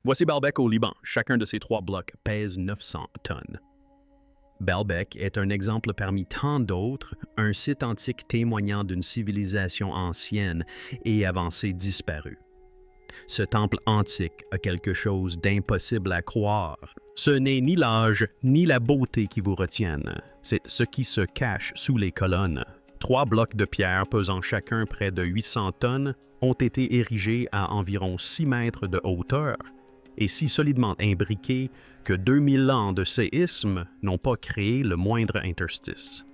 Voici Baalbek au Liban. Chacun de ces 3 blocs pèse 900 tonnes. Baalbek est un exemple parmi tant d'autres, un site antique témoignant d'une civilisation ancienne et avancée disparue. Ce temple antique a quelque chose d'impossible à croire. Ce n'est ni l'âge ni la beauté qui vous retiennent, c'est ce qui se cache sous les colonnes. 3 blocs de pierre pesant chacun près de 800 tonnes ont été érigés à environ 6 mètres de hauteur et si solidement imbriqués que 2000 ans de séisme n'ont pas créé le moindre interstice.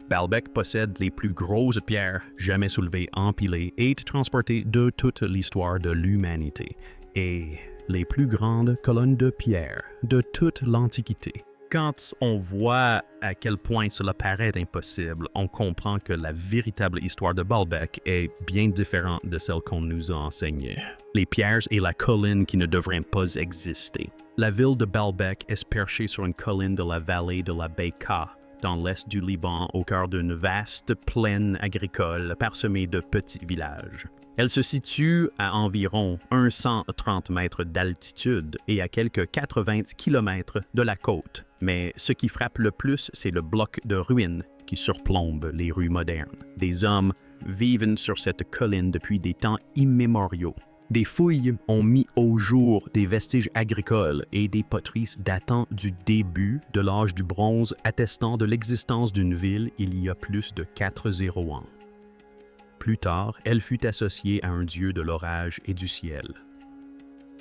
Baalbek possède les plus grosses pierres jamais soulevées, empilées et transportées de toute l'histoire de l'humanité, et les plus grandes colonnes de pierre de toute l'Antiquité. Quand on voit à quel point cela paraît impossible, on comprend que la véritable histoire de Baalbek est bien différente de celle qu'on nous a enseignée. Les pierres et la colline qui ne devraient pas exister. La ville de Baalbek est perchée sur une colline de la vallée de la Bekaa, dans l'est du Liban, au cœur d'une vaste plaine agricole parsemée de petits villages. Elle se situe à environ 130 mètres d'altitude et à quelques 80 km de la côte. Mais ce qui frappe le plus, c'est le bloc de ruines qui surplombe les rues modernes. Des hommes vivent sur cette colline depuis des temps immémoriaux. Des fouilles ont mis au jour des vestiges agricoles et des poteries datant du début de l'âge du bronze attestant de l'existence d'une ville il y a plus de 40 ans. Plus tard, elle fut associée à un dieu de l'orage et du ciel.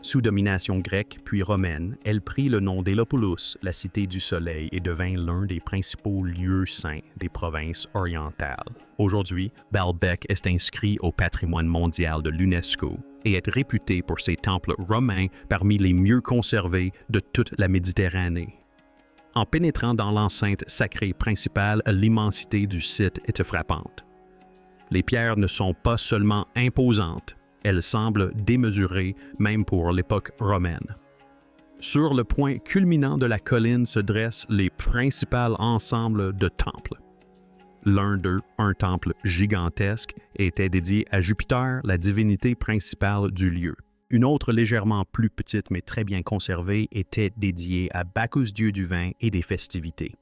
Sous domination grecque puis romaine, elle prit le nom d'Hellopolis, la cité du soleil, et devint l'un des principaux lieux saints des provinces orientales. Aujourd'hui, Baalbek est inscrit au patrimoine mondial de l'UNESCO et est réputé pour ses temples romains parmi les mieux conservés de toute la Méditerranée. En pénétrant dans l'enceinte sacrée principale, l'immensité du site est frappante. Les pierres ne sont pas seulement imposantes, elles semblent démesurées même pour l'époque romaine. Sur le point culminant de la colline se dressent les principaux ensembles de temples. L'un d'eux, un temple gigantesque, était dédié à Jupiter, la divinité principale du lieu. Une autre légèrement plus petite mais très bien conservée était dédiée à Bacchus, dieu du vin et des festivités.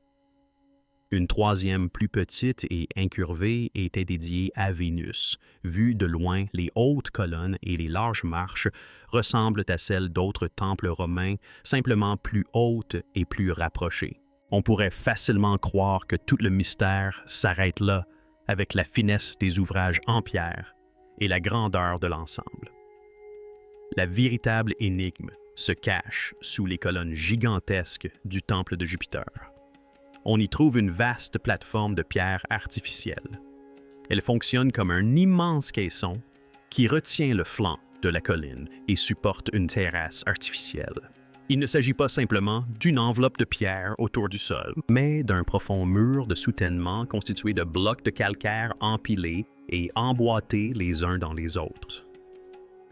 Une troisième plus petite et incurvée était dédiée à Vénus. Vue de loin, les hautes colonnes et les larges marches ressemblent à celles d'autres temples romains, simplement plus hautes et plus rapprochées. On pourrait facilement croire que tout le mystère s'arrête là, avec la finesse des ouvrages en pierre et la grandeur de l'ensemble. La véritable énigme se cache sous les colonnes gigantesques du temple de Jupiter. On y trouve une vaste plateforme de pierre artificielle. Elle fonctionne comme un immense caisson qui retient le flanc de la colline et supporte une terrasse artificielle. Il ne s'agit pas simplement d'une enveloppe de pierre autour du sol, mais d'un profond mur de soutènement constitué de blocs de calcaire empilés et emboîtés les uns dans les autres.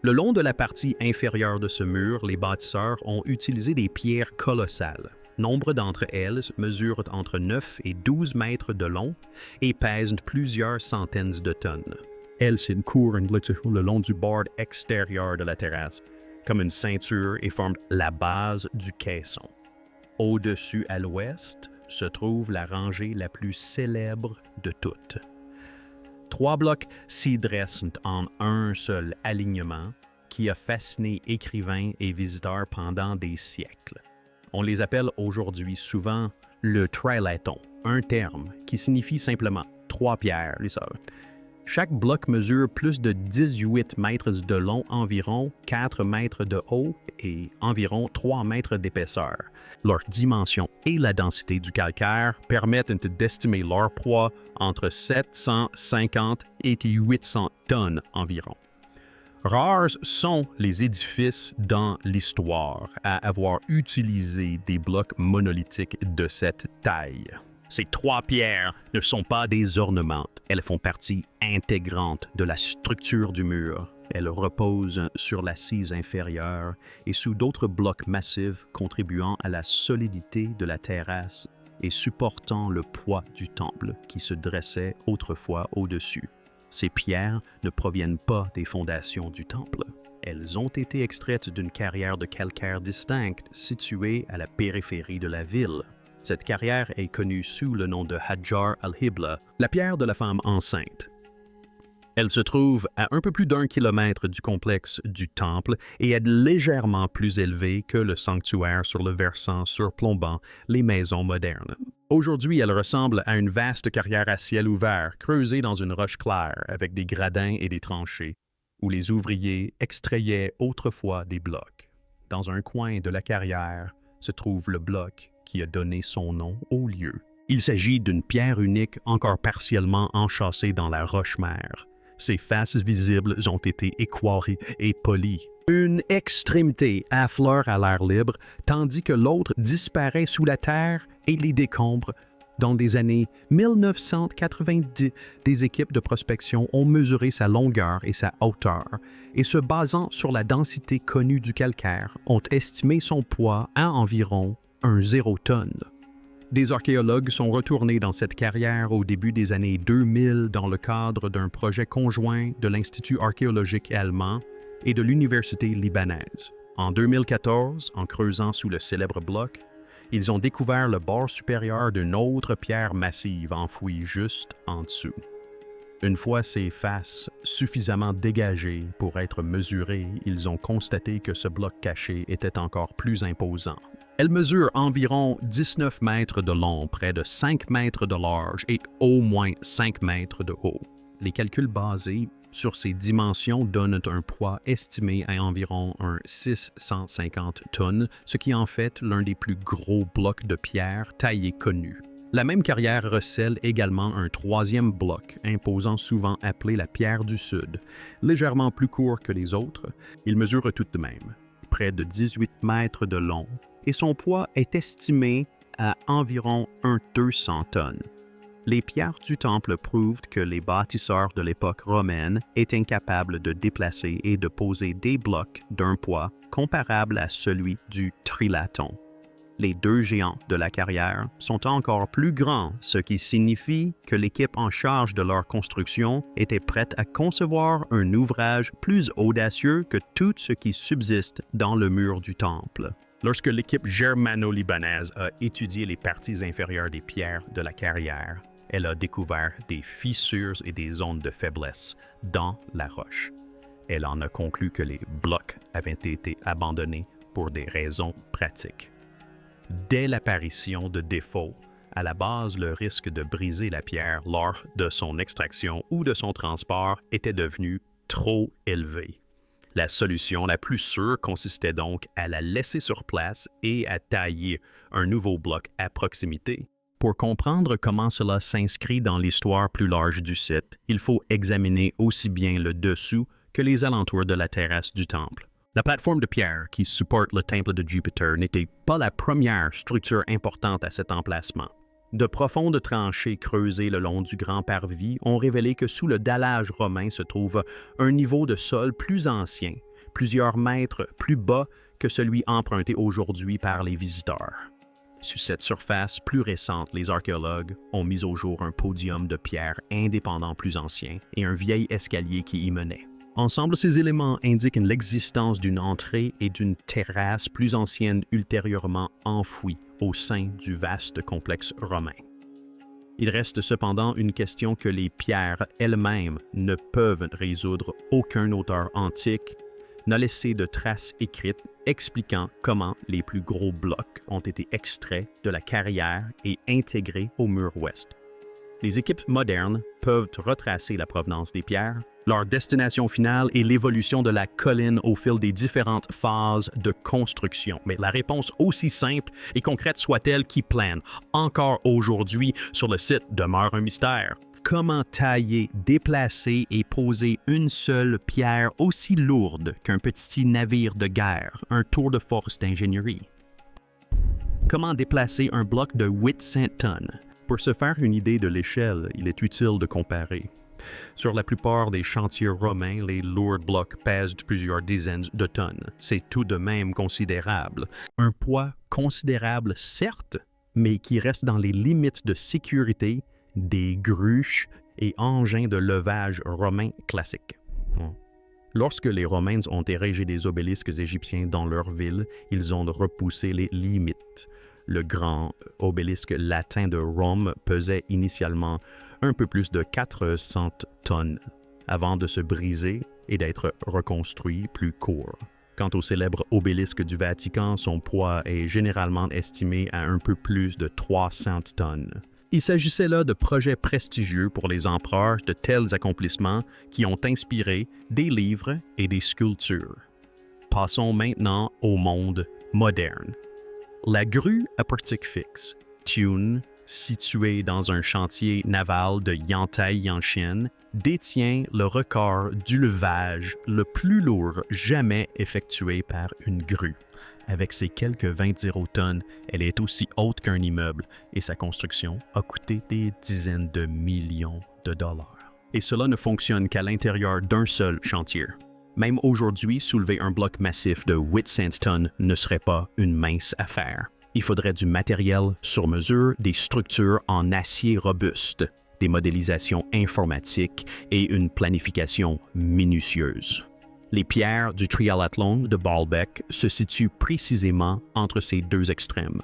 Le long de la partie inférieure de ce mur, les bâtisseurs ont utilisé des pierres colossales. Nombre d'entre elles mesurent entre 9 et 12 mètres de long et pèsent plusieurs centaines de tonnes. Elles courent le long du bord extérieur de la terrasse, comme une ceinture et forment la base du caisson. Au-dessus à l'ouest se trouve la rangée la plus célèbre de toutes. 3 blocs s'y dressent en un seul alignement qui a fasciné écrivains et visiteurs pendant des siècles. On les appelle aujourd'hui souvent le trilaton, un terme qui signifie simplement 3 pierres. Chaque bloc mesure plus de 18 mètres de long, environ 4 mètres de haut et environ 3 mètres d'épaisseur. Leur dimension et la densité du calcaire permettent d'estimer leur poids entre 750 et 800 tonnes environ. Rares sont les édifices dans l'histoire à avoir utilisé des blocs monolithiques de cette taille. Ces 3 pierres ne sont pas des ornements, elles font partie intégrante de la structure du mur. Elles reposent sur l'assise inférieure et sous d'autres blocs massifs contribuant à la solidité de la terrasse et supportant le poids du temple qui se dressait autrefois au-dessus. Ces pierres ne proviennent pas des fondations du temple. Elles ont été extraites d'une carrière de calcaire distincte située à la périphérie de la ville. Cette carrière est connue sous le nom de Hajar al-Hibla, la pierre de la femme enceinte. Elle se trouve à un peu plus d'1 kilomètre du complexe du temple et est légèrement plus élevée que le sanctuaire sur le versant surplombant les maisons modernes. Aujourd'hui, elle ressemble à une vaste carrière à ciel ouvert creusée dans une roche claire avec des gradins et des tranchées, où les ouvriers extrayaient autrefois des blocs. Dans un coin de la carrière se trouve le bloc qui a donné son nom au lieu. Il s'agit d'une pierre unique encore partiellement enchâssée dans la roche-mère. Ses faces visibles ont été équarries et polies. Une extrémité affleure à l'air libre, tandis que l'autre disparaît sous la terre et les décombres. Dans les années 1990, des équipes de prospection ont mesuré sa longueur et sa hauteur, et se basant sur la densité connue du calcaire, ont estimé son poids à environ 0 tonne. Des archéologues sont retournés dans cette carrière au début des années 2000 dans le cadre d'un projet conjoint de l'Institut archéologique allemand et de l'Université libanaise. En 2014, en creusant sous le célèbre bloc, ils ont découvert le bord supérieur d'une autre pierre massive enfouie juste en dessous. Une fois ces faces suffisamment dégagées pour être mesurées, ils ont constaté que ce bloc caché était encore plus imposant. Elle mesure environ 19 mètres de long, près de 5 mètres de large et au moins 5 mètres de haut. Les calculs basés sur ces dimensions donnent un poids estimé à environ 650 tonnes, ce qui en fait l'un des plus gros blocs de pierre taillés connus. La même carrière recèle également un troisième bloc, imposant souvent appelé la pierre du Sud. Légèrement plus court que les autres, il mesure tout de même près de 18 mètres de long, et son poids est estimé à environ 200 tonnes. Les pierres du temple prouvent que les bâtisseurs de l'époque romaine étaient incapables de déplacer et de poser des blocs d'un poids comparable à celui du trilaton. Les deux géants de la carrière sont encore plus grands, ce qui signifie que l'équipe en charge de leur construction était prête à concevoir un ouvrage plus audacieux que tout ce qui subsiste dans le mur du temple. Lorsque l'équipe germano-libanaise a étudié les parties inférieures des pierres de la carrière, elle a découvert des fissures et des zones de faiblesse dans la roche. Elle en a conclu que les blocs avaient été abandonnés pour des raisons pratiques. Dès l'apparition de défauts, à la base, le risque de briser la pierre lors de son extraction ou de son transport était devenu trop élevé. La solution la plus sûre consistait donc à la laisser sur place et à tailler un nouveau bloc à proximité. Pour comprendre comment cela s'inscrit dans l'histoire plus large du site, il faut examiner aussi bien le dessous que les alentours de la terrasse du temple. La plateforme de pierre qui supporte le temple de Jupiter n'était pas la première structure importante à cet emplacement. De profondes tranchées creusées le long du grand parvis ont révélé que sous le dallage romain se trouve un niveau de sol plus ancien, plusieurs mètres plus bas que celui emprunté aujourd'hui par les visiteurs. Sur cette surface plus récente, les archéologues ont mis au jour un podium de pierre indépendant plus ancien et un vieil escalier qui y menait. Ensemble, ces éléments indiquent l'existence d'une entrée et d'une terrasse plus ancienne ultérieurement enfouies au sein du vaste complexe romain. Il reste cependant une question que les pierres elles-mêmes ne peuvent résoudre. Aucun auteur antique n'a laissé de traces écrites expliquant comment les plus gros blocs ont été extraits de la carrière et intégrés au mur ouest. Les équipes modernes peuvent retracer la provenance des pierres, leur destination finale et l'évolution de la colline au fil des différentes phases de construction. Mais la réponse, aussi simple et concrète soit-elle, qui plane encore aujourd'hui sur le site demeure un mystère. Comment tailler, déplacer et poser une seule pierre aussi lourde qu'un petit navire de guerre, un tour de force d'ingénierie? Comment déplacer un bloc de 800 tonnes? Pour se faire une idée de l'échelle, il est utile de comparer. Sur la plupart des chantiers romains, les lourds blocs pèsent plusieurs dizaines de tonnes. C'est tout de même considérable. Un poids considérable, certes, mais qui reste dans les limites de sécurité des grues et engins de levage romains classiques. Lorsque les Romains ont érigé des obélisques égyptiens dans leur ville, ils ont repoussé les limites. Le grand obélisque latin de Rome pesait initialement un peu plus de 400 tonnes, avant de se briser et d'être reconstruit plus court. Quant au célèbre obélisque du Vatican, son poids est généralement estimé à un peu plus de 300 tonnes. Il s'agissait là de projets prestigieux pour les empereurs, de tels accomplissements qui ont inspiré des livres et des sculptures. Passons maintenant au monde moderne. La grue à portique fixe, Thun, située dans un chantier naval de Yantai-Yantian, détient le record du levage le plus lourd jamais effectué par une grue. Avec ses quelques 20 tonnes, elle est aussi haute qu'un immeuble et sa construction a coûté des dizaines de millions de dollars. Et cela ne fonctionne qu'à l'intérieur d'un seul chantier. Même aujourd'hui, soulever un bloc massif de 800 tonnes ne serait pas une mince affaire. Il faudrait du matériel sur mesure, des structures en acier robuste, des modélisations informatiques et une planification minutieuse. Les pierres du triathlon de Baalbek se situent précisément entre ces deux extrêmes.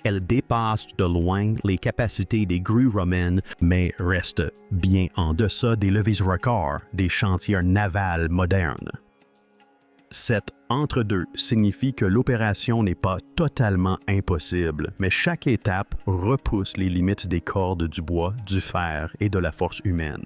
Elles dépassent de loin les capacités des grues romaines, mais restent bien en deçà des levées records des chantiers navals modernes. Cet entre-deux signifie que l'opération n'est pas totalement impossible, mais chaque étape repousse les limites des cordes du bois, du fer et de la force humaine.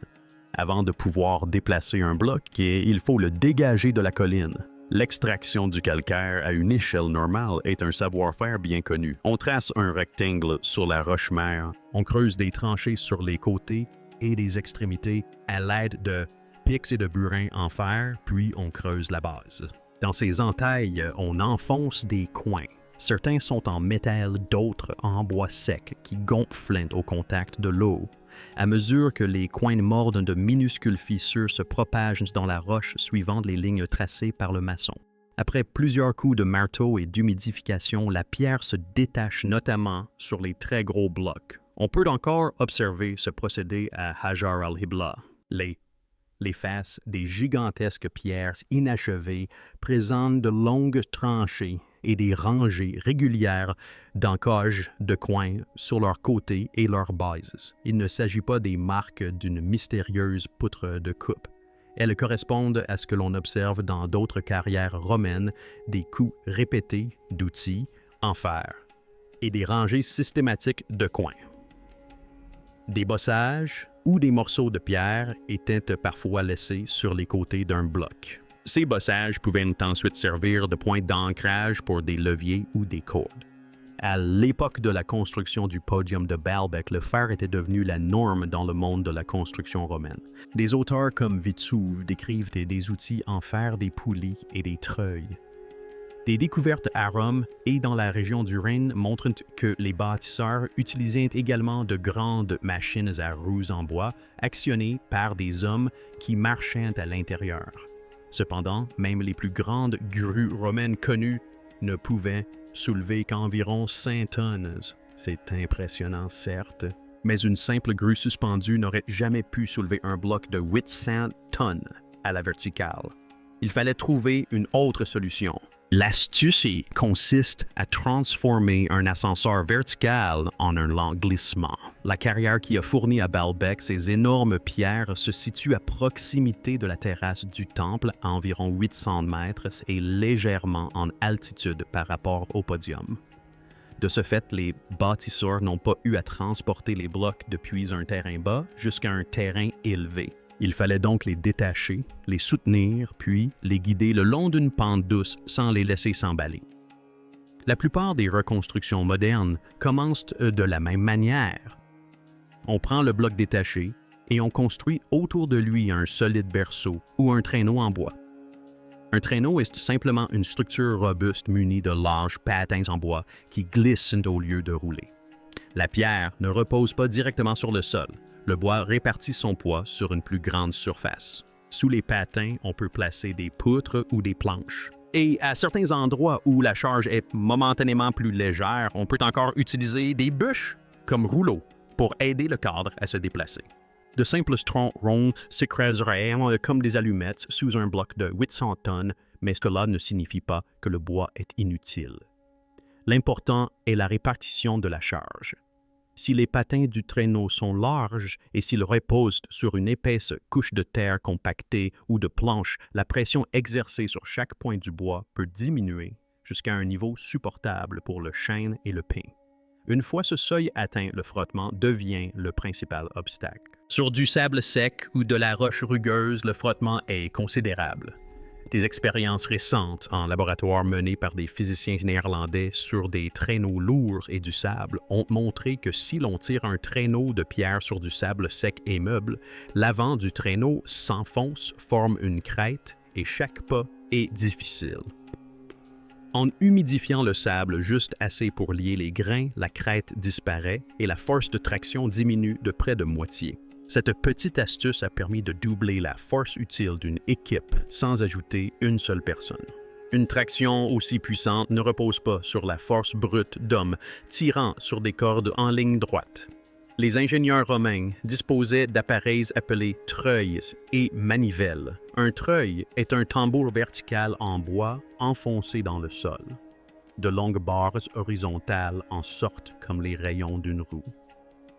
Avant de pouvoir déplacer un bloc, il faut le dégager de la colline. L'extraction du calcaire à une échelle normale est un savoir-faire bien connu. On trace un rectangle sur la roche-mère, on creuse des tranchées sur les côtés et les extrémités à l'aide de pics et de burins en fer, puis on creuse la base. Dans ces entailles, on enfonce des coins. Certains sont en métal, d'autres en bois sec qui gonflent au contact de l'eau. À mesure que les coins mordent, de minuscules fissures se propagent dans la roche suivant les lignes tracées par le maçon. Après plusieurs coups de marteau et d'humidification, la pierre se détache notamment sur les très gros blocs. On peut encore observer ce procédé à Hajar al-Hibla. Les faces des gigantesques pierres inachevées présentent de longues tranchées et des rangées régulières d'encages de coins sur leurs côtés et leurs bases. Il ne s'agit pas des marques d'une mystérieuse poutre de coupe. Elles correspondent à ce que l'on observe dans d'autres carrières romaines, des coups répétés d'outils en fer et des rangées systématiques de coins. Des bossages ou des morceaux de pierre étaient parfois laissés sur les côtés d'un bloc. Ces bossages pouvaient ensuite servir de point d'ancrage pour des leviers ou des cordes. À l'époque de la construction du podium de Baalbek, le fer était devenu la norme dans le monde de la construction romaine. Des auteurs comme Vitruve décrivent des outils en fer, des poulies et des treuils. Des découvertes à Rome et dans la région du Rhin montrent que les bâtisseurs utilisaient également de grandes machines à roues en bois actionnées par des hommes qui marchaient à l'intérieur. Cependant, même les plus grandes grues romaines connues ne pouvaient soulever qu'environ 5 tonnes. C'est impressionnant, certes, mais une simple grue suspendue n'aurait jamais pu soulever un bloc de 800 tonnes à la verticale. Il fallait trouver une autre solution. L'astuce consiste à transformer un ascenseur vertical en un lent glissement. La carrière qui a fourni à Baalbek ces énormes pierres se situe à proximité de la terrasse du temple, à environ 800 mètres et légèrement en altitude par rapport au podium. De ce fait, les bâtisseurs n'ont pas eu à transporter les blocs depuis un terrain bas jusqu'à un terrain élevé. Il fallait donc les détacher, les soutenir, puis les guider le long d'une pente douce sans les laisser s'emballer. La plupart des reconstructions modernes commencent de la même manière. On prend le bloc détaché et on construit autour de lui un solide berceau ou un traîneau en bois. Un traîneau est simplement une structure robuste munie de larges patins en bois qui glissent au lieu de rouler. La pierre ne repose pas directement sur le sol. Le bois répartit son poids sur une plus grande surface. Sous les patins, on peut placer des poutres ou des planches. Et à certains endroits où la charge est momentanément plus légère, on peut encore utiliser des bûches comme rouleaux pour aider le cadre à se déplacer. De simples troncs ronds s'écraseraient comme des allumettes sous un bloc de 800 tonnes, mais cela ne signifie pas que le bois est inutile. L'important est la répartition de la charge. Si les patins du traîneau sont larges et s'ils reposent sur une épaisse couche de terre compactée ou de planches, la pression exercée sur chaque point du bois peut diminuer jusqu'à un niveau supportable pour le chêne et le pin. Une fois ce seuil atteint, le frottement devient le principal obstacle. Sur du sable sec ou de la roche rugueuse, le frottement est considérable. Des expériences récentes en laboratoire menées par des physiciens néerlandais sur des traîneaux lourds et du sable ont montré que si l'on tire un traîneau de pierre sur du sable sec et meuble, l'avant du traîneau s'enfonce, forme une crête et chaque pas est difficile. En humidifiant le sable juste assez pour lier les grains, la crête disparaît et la force de traction diminue de près de moitié. Cette petite astuce a permis de doubler la force utile d'une équipe sans ajouter une seule personne. Une traction aussi puissante ne repose pas sur la force brute d'hommes tirant sur des cordes en ligne droite. Les ingénieurs romains disposaient d'appareils appelés treuils et manivelles. Un treuil est un tambour vertical en bois enfoncé dans le sol. De longues barres horizontales en sortent comme les rayons d'une roue.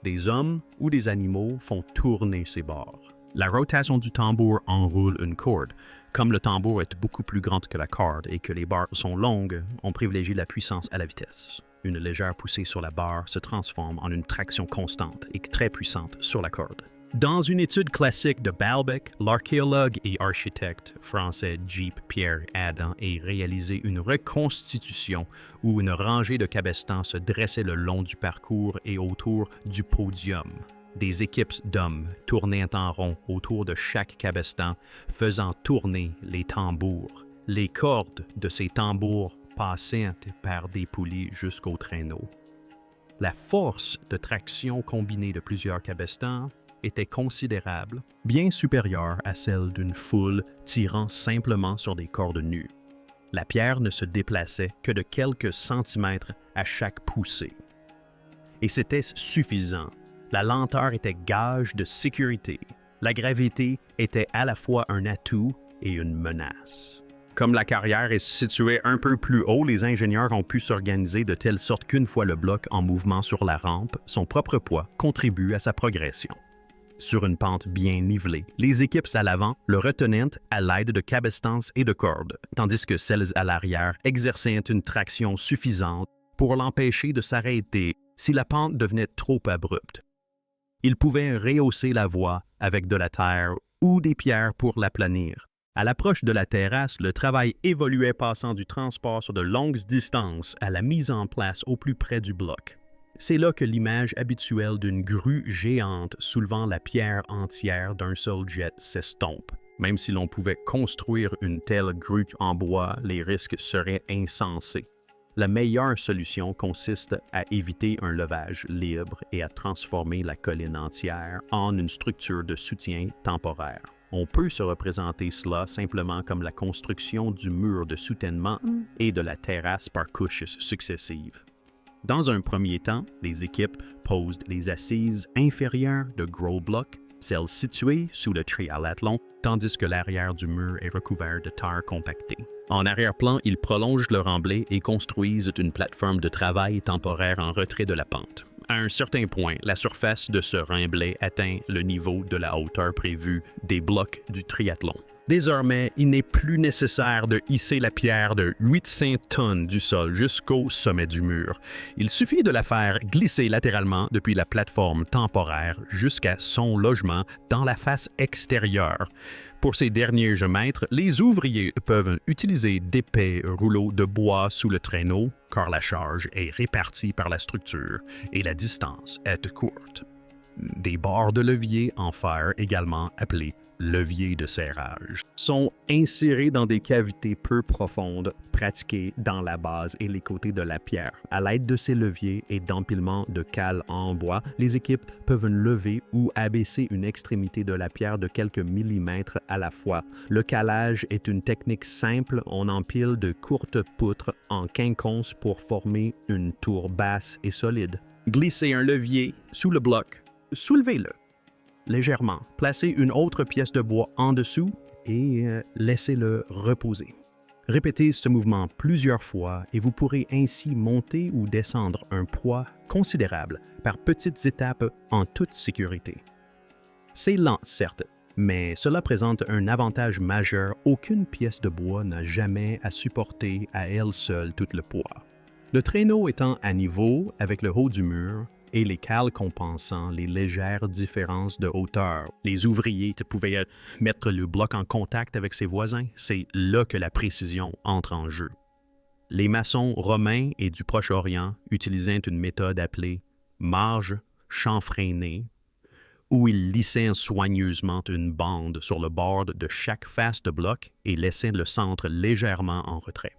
Des hommes ou des animaux font tourner ces barres. La rotation du tambour enroule une corde. Comme le tambour est beaucoup plus grand que la corde et que les barres sont longues, on privilégie la puissance à la vitesse. Une légère poussée sur la barre se transforme en une traction constante et très puissante sur la corde. Dans une étude classique de Baalbek, l'archéologue et architecte français Jeep Pierre Adam a réalisé une reconstitution où une rangée de cabestans se dressait le long du parcours et autour du podium. Des équipes d'hommes tournaient en rond autour de chaque cabestan, faisant tourner les tambours. Les cordes de ces tambours passaient par des poulies jusqu'au traîneau. La force de traction combinée de plusieurs cabestans était considérable, bien supérieure à celle d'une foule tirant simplement sur des cordes nues. La pierre ne se déplaçait que de quelques centimètres à chaque poussée. Et c'était suffisant. La lenteur était gage de sécurité. La gravité était à la fois un atout et une menace. Comme la carrière est située un peu plus haut, les ingénieurs ont pu s'organiser de telle sorte qu'une fois le bloc en mouvement sur la rampe, son propre poids contribue à sa progression. Sur une pente bien nivelée, les équipes à l'avant le retenaient à l'aide de cabestans et de cordes, tandis que celles à l'arrière exerçaient une traction suffisante pour l'empêcher de s'arrêter si la pente devenait trop abrupte. Ils pouvaient rehausser la voie avec de la terre ou des pierres pour l'aplanir. À l'approche de la terrasse, le travail évoluait passant du transport sur de longues distances à la mise en place au plus près du bloc. C'est là que l'image habituelle d'une grue géante soulevant la pierre entière d'un seul jet s'estompe. Même si l'on pouvait construire une telle grue en bois, les risques seraient insensés. La meilleure solution consiste à éviter un levage libre et à transformer la colline entière en une structure de soutien temporaire. On peut se représenter cela simplement comme la construction du mur de soutènement et de la terrasse par couches successives. Dans un premier temps, les équipes posent les assises inférieures de gros blocs, celles situées sous le triathlon, tandis que l'arrière du mur est recouvert de terre compactée. En arrière-plan, ils prolongent leur remblai et construisent une plateforme de travail temporaire en retrait de la pente. À un certain point, la surface de ce remblai atteint le niveau de la hauteur prévue des blocs du triathlon. Désormais, il n'est plus nécessaire de hisser la pierre de 800 tonnes du sol jusqu'au sommet du mur. Il suffit de la faire glisser latéralement depuis la plateforme temporaire jusqu'à son logement dans la face extérieure. Pour ces derniers mètres, les ouvriers peuvent utiliser d'épais rouleaux de bois sous le traîneau, car la charge est répartie par la structure et la distance est courte. Des barres de levier en fer, également appelées leviers de serrage, sont insérés dans des cavités peu profondes, pratiquées dans la base et les côtés de la pierre. À l'aide de ces leviers et d'empilements de cales en bois, les équipes peuvent lever ou abaisser une extrémité de la pierre de quelques millimètres à la fois. Le calage est une technique simple. On empile de courtes poutres en quinconce pour former une tour basse et solide. Glissez un levier sous le bloc. Soulevez-le. légèrement. Placez une autre pièce de bois en dessous et laissez-le reposer. Répétez ce mouvement plusieurs fois et vous pourrez ainsi monter ou descendre un poids considérable par petites étapes en toute sécurité. C'est lent, certes, mais cela présente un avantage majeur. Aucune pièce de bois n'a jamais à supporter à elle seule tout le poids. Le traîneau étant à niveau avec le haut du mur et les cales compensant les légères différences de hauteur. Les ouvriers pouvaient mettre le bloc en contact avec ses voisins. C'est là que la précision entre en jeu. Les maçons romains et du Proche-Orient utilisaient une méthode appelée marge chanfreinée, où ils lissaient soigneusement une bande sur le bord de chaque face de bloc et laissaient le centre légèrement en retrait.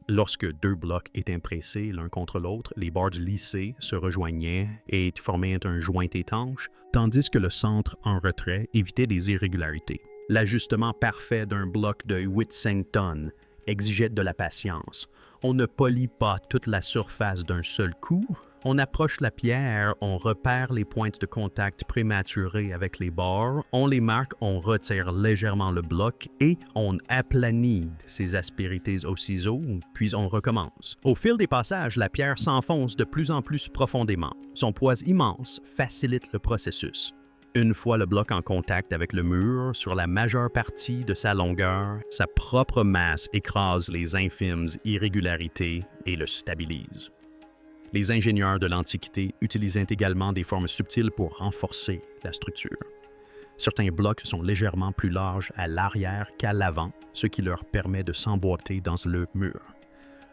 Lorsque deux blocs étaient pressés l'un contre l'autre, les bords lissés se rejoignaient et formaient un joint étanche, tandis que le centre en retrait évitait des irrégularités. L'ajustement parfait d'un bloc de 800 tonnes exigeait de la patience. On ne polit pas toute la surface d'un seul coup. On approche la pierre, on repère les pointes de contact prématurées avec les bords, on les marque, on retire légèrement le bloc et on aplanit ces aspérités au ciseau, puis on recommence. Au fil des passages, la pierre s'enfonce de plus en plus profondément. Son poids immense facilite le processus. Une fois le bloc en contact avec le mur, sur la majeure partie de sa longueur, sa propre masse écrase les infimes irrégularités et le stabilise. Les ingénieurs de l'Antiquité utilisaient également des formes subtiles pour renforcer la structure. Certains blocs sont légèrement plus larges à l'arrière qu'à l'avant, ce qui leur permet de s'emboîter dans le mur.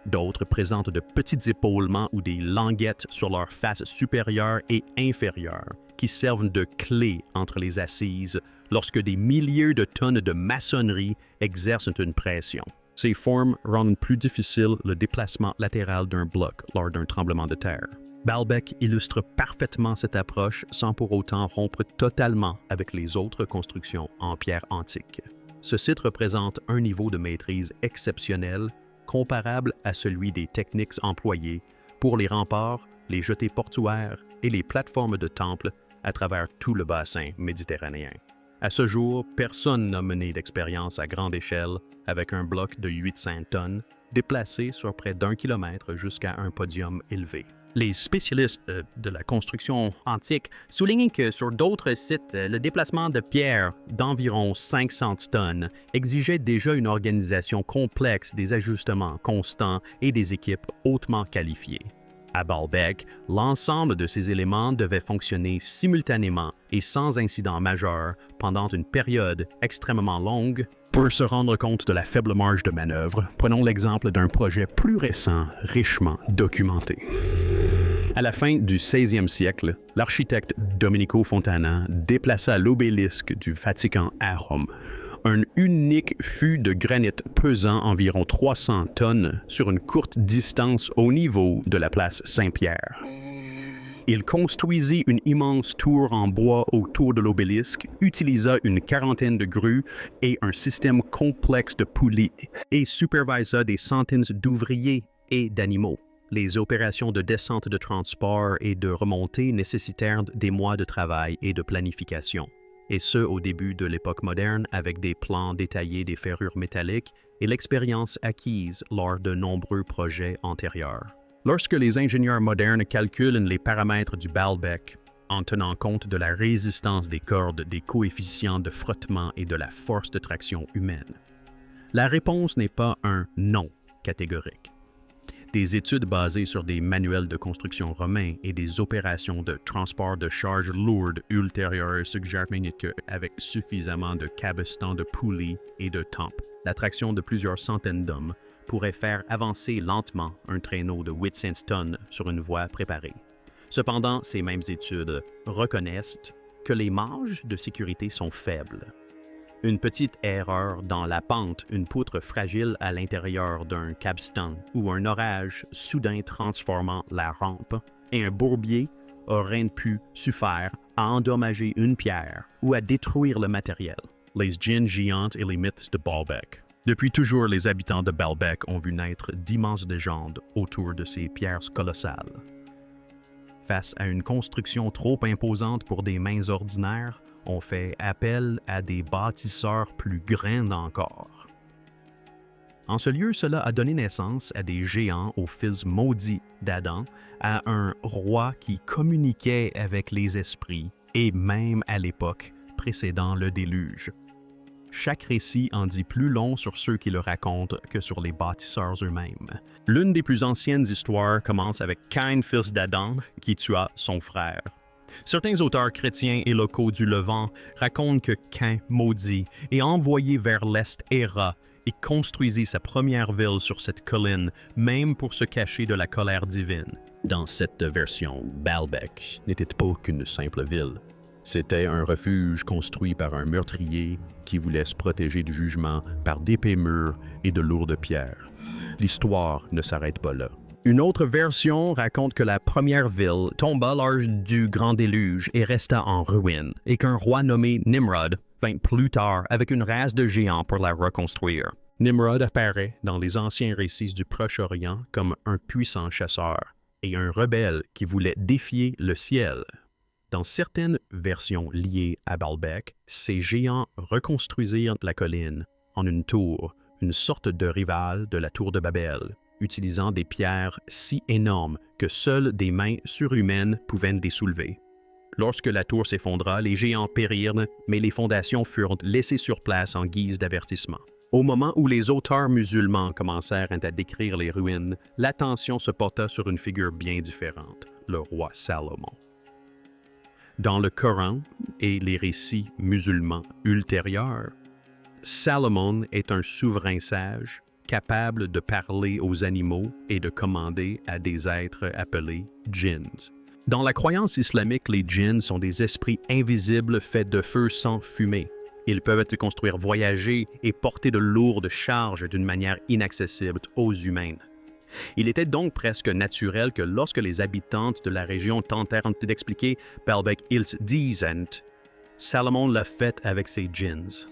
D'autres présentent de petits épaulements ou des languettes sur leur face supérieure et inférieure, qui servent de clé entre les assises lorsque des milliers de tonnes de maçonnerie exercent une pression. Ces formes rendent plus difficile le déplacement latéral d'un bloc lors d'un tremblement de terre. Baalbek illustre parfaitement cette approche sans pour autant rompre totalement avec les autres constructions en pierre antique. Ce site représente un niveau de maîtrise exceptionnel, comparable à celui des techniques employées pour les remparts, les jetées portuaires et les plateformes de temples à travers tout le bassin méditerranéen. À ce jour, personne n'a mené d'expérience à grande échelle avec un bloc de 800 tonnes déplacé sur près d'1 kilomètre jusqu'à un podium élevé. Les spécialistes de la construction antique soulignent que sur d'autres sites, le déplacement de pierres d'environ 500 tonnes exigeait déjà une organisation complexe, des ajustements constants et des équipes hautement qualifiées. À Baalbek, l'ensemble de ces éléments devait fonctionner simultanément et sans incident majeur pendant une période extrêmement longue. Pour se rendre compte de la faible marge de manœuvre, prenons l'exemple d'un projet plus récent, richement documenté. À la fin du 16e siècle, l'architecte Domenico Fontana déplaça l'obélisque du Vatican à Rome, un unique fût de granit pesant environ 300 tonnes sur une courte distance au niveau de la place Saint-Pierre. Il construisit une immense tour en bois autour de l'obélisque, utilisa une quarantaine de grues et un système complexe de poulies, et supervisa des centaines d'ouvriers et d'animaux. Les opérations de descente de transport et de remontée nécessitèrent des mois de travail et de planification, et ce au début de l'époque moderne avec des plans détaillés des ferrures métalliques et l'expérience acquise lors de nombreux projets antérieurs. Lorsque les ingénieurs modernes calculent les paramètres du Baalbek, en tenant compte de la résistance des cordes, des coefficients de frottement et de la force de traction humaine, la réponse n'est pas un non catégorique. Des études basées sur des manuels de construction romains et des opérations de transport de charges lourdes ultérieures suggèrent qu'avec suffisamment de cabestans de poulies et de tempes, la traction de plusieurs centaines d'hommes pourrait faire avancer lentement un traîneau de 800 tonnes sur une voie préparée. Cependant, ces mêmes études reconnaissent que les marges de sécurité sont faibles. Une petite erreur dans la pente, une poutre fragile à l'intérieur d'un capstan ou un orage soudain transformant la rampe et un bourbier auraient pu suffire à endommager une pierre ou à détruire le matériel. Les djinns géantes et les mythes de Baalbek. Depuis toujours, les habitants de Baalbek ont vu naître d'immenses légendes autour de ces pierres colossales. Face à une construction trop imposante pour des mains ordinaires, on fait appel à des bâtisseurs plus grands encore. En ce lieu, cela a donné naissance à des géants aux fils maudits d'Adam, à un roi qui communiquait avec les esprits, et même à l'époque précédant le déluge. Chaque récit en dit plus long sur ceux qui le racontent que sur les bâtisseurs eux-mêmes. L'une des plus anciennes histoires commence avec Caïn, fils d'Adam, qui tua son frère. Certains auteurs chrétiens et locaux du Levant racontent que Caïn maudit et envoyé vers l'est Héra et construisit sa première ville sur cette colline, même pour se cacher de la colère divine. Dans cette version, Baalbek n'était pas qu'une simple ville. C'était un refuge construit par un meurtrier qui voulait se protéger du jugement par d'épais murs et de lourdes pierres. L'histoire ne s'arrête pas là. Une autre version raconte que la première ville tomba lors du grand déluge et resta en ruine, et qu'un roi nommé Nimrod vint plus tard avec une race de géants pour la reconstruire. Nimrod apparaît dans les anciens récits du Proche-Orient comme un puissant chasseur et un rebelle qui voulait défier le ciel. Dans certaines versions liées à Baalbek, ces géants reconstruisirent la colline en une tour, une sorte de rivale de la tour de Babel, utilisant des pierres si énormes que seules des mains surhumaines pouvaient les soulever. Lorsque la tour s'effondra, les géants périrent, mais les fondations furent laissées sur place en guise d'avertissement. Au moment où les auteurs musulmans commencèrent à décrire les ruines, l'attention se porta sur une figure bien différente, le roi Salomon. Dans le Coran et les récits musulmans ultérieurs, Salomon est un souverain sage, capable de parler aux animaux et de commander à des êtres appelés djinns. Dans la croyance islamique, les djinns sont des esprits invisibles faits de feu sans fumée. Ils peuvent construire, voyager et porter de lourdes charges d'une manière inaccessible aux humains. Il était donc presque naturel que lorsque les habitantes de la région tentèrent d'expliquer Baalbek ils disent, Salomon l'a fait avec ses djinns.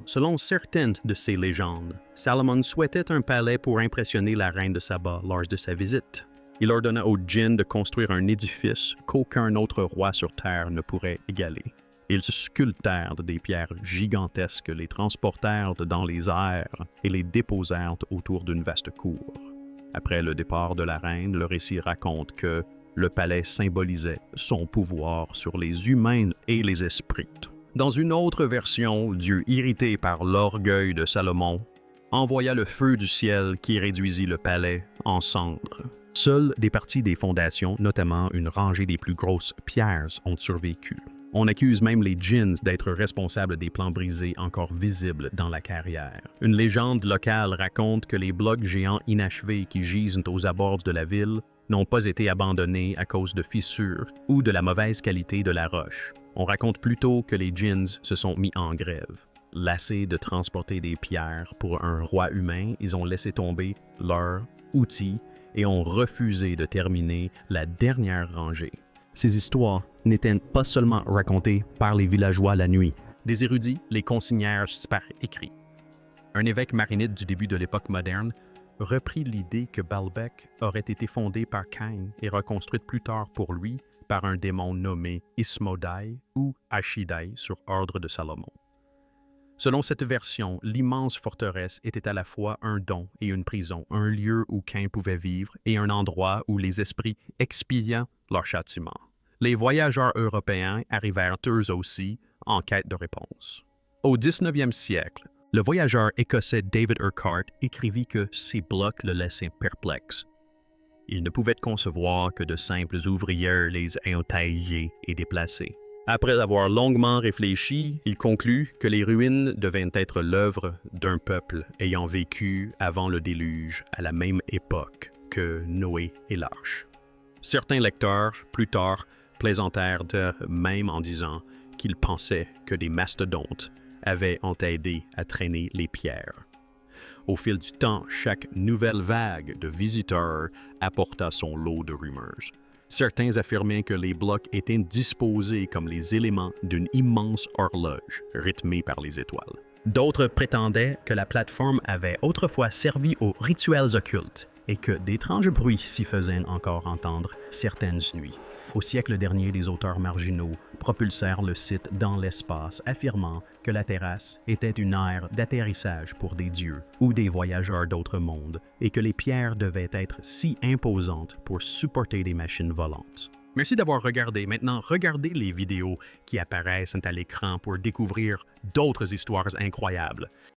Selon certaines de ces légendes, Salomon souhaitait un palais pour impressionner la reine de Saba lors de sa visite. Il ordonna aux djinns de construire un édifice qu'aucun autre roi sur terre ne pourrait égaler. Ils sculptèrent des pierres gigantesques, les transportèrent dans les airs et les déposèrent autour d'une vaste cour. Après le départ de la reine, le récit raconte que le palais symbolisait son pouvoir sur les humains et les esprits. Dans une autre version, Dieu, irrité par l'orgueil de Salomon, envoya le feu du ciel qui réduisit le palais en cendres. Seules des parties des fondations, notamment une rangée des plus grosses pierres, ont survécu. On accuse même les djinns d'être responsables des plans brisés encore visibles dans la carrière. Une légende locale raconte que les blocs géants inachevés qui gisent aux abords de la ville n'ont pas été abandonnés à cause de fissures ou de la mauvaise qualité de la roche. On raconte plutôt que les djinns se sont mis en grève. Lassés de transporter des pierres pour un roi humain, ils ont laissé tomber leurs outils et ont refusé de terminer la dernière rangée. Ces histoires n'étaient pas seulement racontées par les villageois la nuit. Des érudits les consignèrent par écrit. Un évêque marinide du début de l'époque moderne reprit l'idée que Baalbek aurait été fondée par Caïn et reconstruite plus tard pour lui par un démon nommé Ismodai ou Ashidai sur ordre de Salomon. Selon cette version, l'immense forteresse était à la fois un don et une prison, un lieu où Caïn pouvait vivre et un endroit où les esprits expiaient leur châtiment. Les voyageurs européens arrivèrent eux aussi en quête de réponse. Au 19e siècle, le voyageur écossais David Urquhart écrivit que ces blocs le laissaient perplexe. Il ne pouvait concevoir que de simples ouvrières les ayant taillés et déplacés. Après avoir longuement réfléchi, il conclut que les ruines devaient être l'œuvre d'un peuple ayant vécu avant le déluge à la même époque que Noé et l'Arche. Certains lecteurs, plus tard, plaisantèrent même en disant qu'ils pensaient que des mastodontes avaient aidé à traîner les pierres. Au fil du temps, chaque nouvelle vague de visiteurs apporta son lot de rumeurs. Certains affirmaient que les blocs étaient disposés comme les éléments d'une immense horloge rythmée par les étoiles. D'autres prétendaient que la plateforme avait autrefois servi aux rituels occultes et que d'étranges bruits s'y faisaient encore entendre certaines nuits. Au siècle dernier, des auteurs marginaux propulsèrent le site dans l'espace, affirmant que la terrasse était une aire d'atterrissage pour des dieux ou des voyageurs d'autres mondes et que les pierres devaient être si imposantes pour supporter des machines volantes. Merci d'avoir regardé. Maintenant, regardez les vidéos qui apparaissent à l'écran pour découvrir d'autres histoires incroyables.